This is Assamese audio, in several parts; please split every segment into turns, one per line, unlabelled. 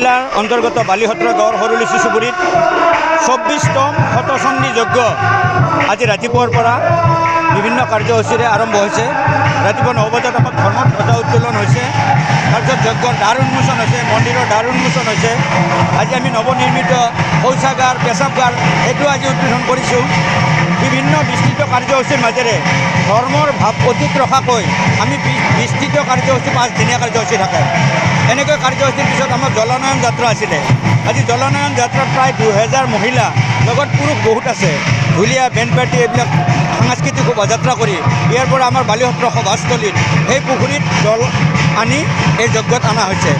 জিলাৰ অন্তৰ্গত বালিসত্ৰ গাঁৱৰ সৰুলি শিশুপুৰীত 24তম শতচণ্ডী যজ্ঞ আজি ৰাতিপুৱাৰ পৰা বিভিন্ন কাৰ্যসূচীৰে আৰম্ভ হৈছে। ৰাতিপুৱা 9 বজাত আমাৰ ধৰ্মত ধ্বজা উত্তোলন হৈছে, তাৰপিছত যজ্ঞৰ দ্বাৰ উন্মোচন হৈছে, মন্দিৰৰ দ্বাৰ উন্মোচন হৈছে। আজি আমি নৱনিৰ্মিত শৌচাগাৰ পেচাবগাৰ সেইটো আজি উদ্বোধন কৰিছোঁ। বিভিন্ন বিস্তৃত কাৰ্যসূচীৰ মাজেৰে ধৰ্মৰ ভাৱ অতীত ৰখাকৈ আমি বিস্তৃত কাৰ্যসূচী 5 দিনীয়া কাৰ্যসূচী থাকে। এনেকৈ কাৰ্যসূচীৰ পিছত আমাৰ জলনয়ন যাত্ৰা আছিলে। আজি জলনয়ন যাত্ৰাত প্ৰায় 2000 মহিলা লগত পুৰুষ বহুত আছে। ঢুলীয়া বেণ্ড পাৰ্টি এইবিলাক সাংস্কৃতিক শোভাযাত্ৰা কৰি ইয়াৰ পৰা আমাৰ বালিসত্ৰ সভাস্থলীত সেই পুখুৰীত জল আনি এই যজ্ঞত অনা হৈছে।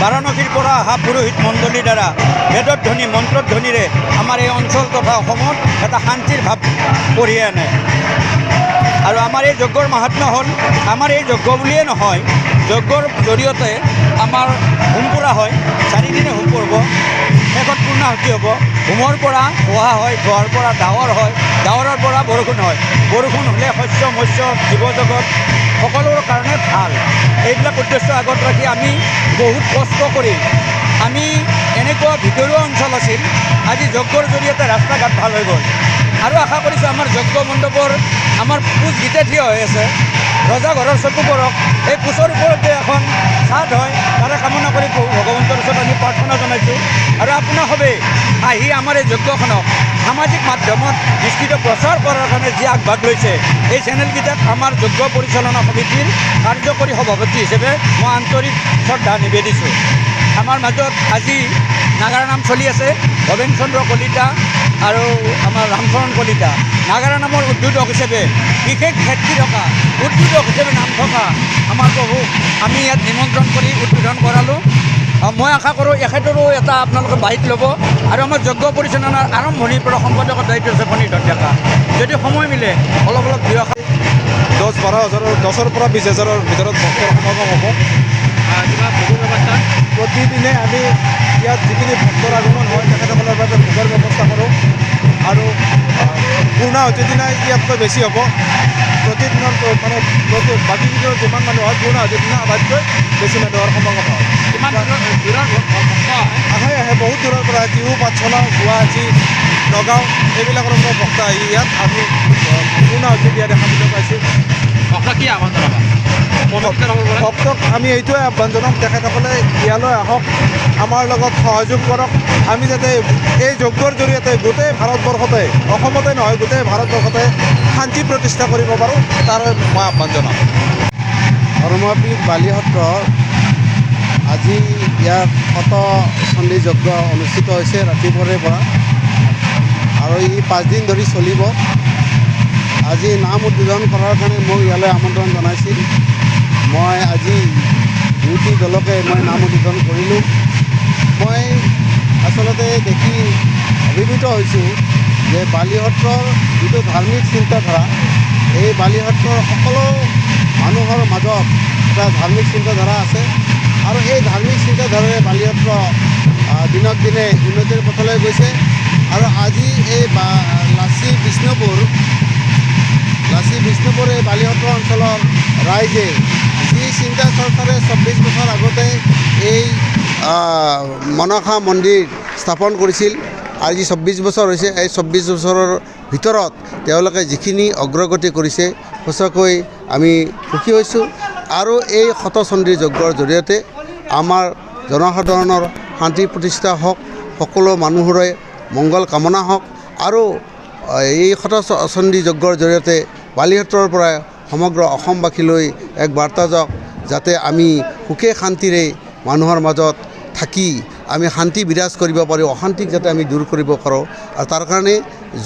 বাৰাণসীৰ পৰা অহা পুৰোহিত মণ্ডলীৰ দ্বাৰা বেদৰ ধ্বনি মন্ত্ৰধ্বনিৰে আমাৰ এই অঞ্চল তথা অসমত এটা শান্তিৰ ভাৱ কঢ়িয়াই আনে। আৰু আমাৰ এই যজ্ঞৰ মাহাত্ম্য হ'ল, আমাৰ এই যজ্ঞ বুলিয়ে নহয়, যজ্ঞৰ জৰিয়তে আমাৰ হোম পুৰা হয়। 4 দিনে হোম পৰব, শেষত পূৰ্ণাহুতি হ'ব। হোমৰ পৰা ধোঁৱা হয়, ধোঁৱাৰ পৰা ডাৱৰ হয়, ডাৱৰৰ পৰা বৰষুণ হয়। বৰষুণ হ'লে শস্য মৎস্য জীৱ জগত সকলোৰে কাৰণে ভাল। এইবিলাক উদ্দেশ্য আগত ৰাখি আমি বহুত কষ্ট কৰি আমি এনেকুৱা ভিতৰুৱা অঞ্চল আছিল, আজি যজ্ঞৰ জৰিয়তে ৰাস্তা ঘাট ভাল হৈ গ'ল। আৰু আশা কৰিছোঁ আমাৰ যজ্ঞ মণ্ডপৰ আমাৰ পোচ গীতে থিয় হৈ আছে। ৰজাঘৰৰ চকু পৰক, এই পোচৰ ওপৰতে এখন ছাদ হয়, তাৰে কামনা কৰি ভগৱন্তৰ ওচৰত আমি প্ৰাৰ্থনা জনাইছোঁ। আৰু আপোনাৰ সবেই আহি আমাৰ এই যজ্ঞখনক সামাজিক মাধ্যমত বিস্তৃত প্ৰচাৰ কৰাৰ কাৰণে যি আগভাগ লৈছে, এই চেনেলকেইটাক আমাৰ যজ্ঞ পৰিচালনা সমিতিৰ কাৰ্যকৰী সভাপতি হিচাপে মই আন্তৰিক শ্ৰদ্ধা নিবেদিছোঁ। আমাৰ মাজত আজি নাগাৰা নাম চলি আছে। ভৱেন চন্দ্ৰ কলিতা আৰু আমাৰ ৰামচৰণ কলিতা নাগাৰা নামৰ উদ্বোধক হিচাপে বিশেষ খ্যাতি থকা উদ্বোধক হিচাপে নাম থকা আমাৰ প্ৰভুক আমি ইয়াত নিমন্ত্ৰণ কৰি উদ্বোধন কৰালোঁ। মই আশা কৰোঁ এখেতৰো এটা আপোনালোকে বাইক ল'ব। আৰু আমাৰ যজ্ঞ পৰিচালনাৰ আৰম্ভণিৰ পৰা সম্পাদকৰ দায়িত্ব আছে ফণীধৰ ডেকা। যদি সময় মিলে অলপ দুই
10-12 হাজাৰৰ 10ৰ পৰা 20 হাজাৰৰ ভিতৰত ভক্তৰ সমাগম হ'ব।
ব্যৱস্থা
প্ৰতিদিনে আমি ইয়াত যিখিনি ভক্তৰ আগমন হয় তেখেতসকলৰ বাবে ভোগৰ ব্যৱস্থা কৰোঁ। আৰু পূৰ্ণাহুতিৰ দিনা ইয়াতকৈ বেছি হ'ব। প্ৰতিদিনৰ মানে বাকী দিনৰ যিমান মানুহ হয় পূৰ্ণাহুতিৰ দিনা আটাইতকৈ বেছি মানুহৰ সমাগম হয়। আহে বহুত দূৰৰ পৰা টিহু পাঠশালা গুৱাহাটী নগাঁও এইবিলাকৰ পৰা ভক্ত আহি ইয়াত আমি পূৰ্ণাহুতি দিয়া দেখাবলৈ পাইছোঁ। ভক্তক আমি এইটোৱে আহ্বান জনাম, তেখেতসকলে ইয়ালৈ আহক, আমাৰ লগত সহযোগ কৰক। আমি যাতে এই যজ্ঞৰ জৰিয়তে গোটেই ভাৰতবৰ্ষতে, অসমতে নহয় গোটেই ভাৰতবৰ্ষতে শান্তি প্ৰতিষ্ঠা কৰিব পাৰোঁ, তাৰ মই আহ্বান জনাম।
ধৰ্মপীঠ বালিসত্ৰ আজি ইয়াত শতচণ্ডী যজ্ঞ অনুষ্ঠিত হৈছে ৰাতিপুৱাৰে পৰা, আৰু ই 5 দিন ধৰি চলিব। আজি নাম উদ্বোধন কৰাৰ কাৰণে মোক ইয়ালৈ আমন্ত্ৰণ জনাইছিল। মই আজি দুটি দলকে মই নাম উদ্বোধন কৰিলোঁ। মই আচলতে দেখি অভিভূত হৈছোঁ যে বালিসত্ৰৰ যিটো ধাৰ্মিক চিন্তাধাৰা, এই বালিসত্ৰৰ সকলো মানুহৰ মাজত এটা ধাৰ্মিক চিন্তাধাৰা আছে। আৰু এই ধাৰ্মিক চিন্তাধাৰাৰে বালিসত্ৰ দিনক দিনে উন্নতিৰ পথলৈ গৈছে। আৰু আজি এই লাচি বিষ্ণুপুৰ এই বালিসত্ৰ অঞ্চলৰ ৰাইজে যি চিন্তা চৰ্চাৰে 24 বছৰ আগতে এই মনসা মন্দিৰ স্থাপন কৰিছিল, আজি 24 বছৰ হৈছে। এই 24 বছৰৰ ভিতৰত তেওঁলোকে যিখিনি অগ্ৰগতি কৰিছে, সঁচাকৈ আমি সুখী হৈছোঁ। আৰু এই শতচণ্ডী যজ্ঞৰ জৰিয়তে আমাৰ জনসাধাৰণৰ শান্তি প্ৰতিষ্ঠা হওক, সকলো মানুহৰে মংগল কামনা হওক। আৰু এই শতচণ্ডী যজ্ঞৰ জৰিয়তে বালিসত্ৰৰ পৰা সমগ্ৰ অসমবাসীলৈ এক বাৰ্তা যাওক, যাতে আমি সুখে শান্তিৰে মানুহৰ মাজত থাকি আমি শান্তি বিৰাজ কৰিব পাৰোঁ, অশান্তিক যাতে আমি দূৰ কৰিব পাৰোঁ। আৰু তাৰ কাৰণে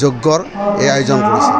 যজ্ঞৰ এই আয়োজন কৰিছে।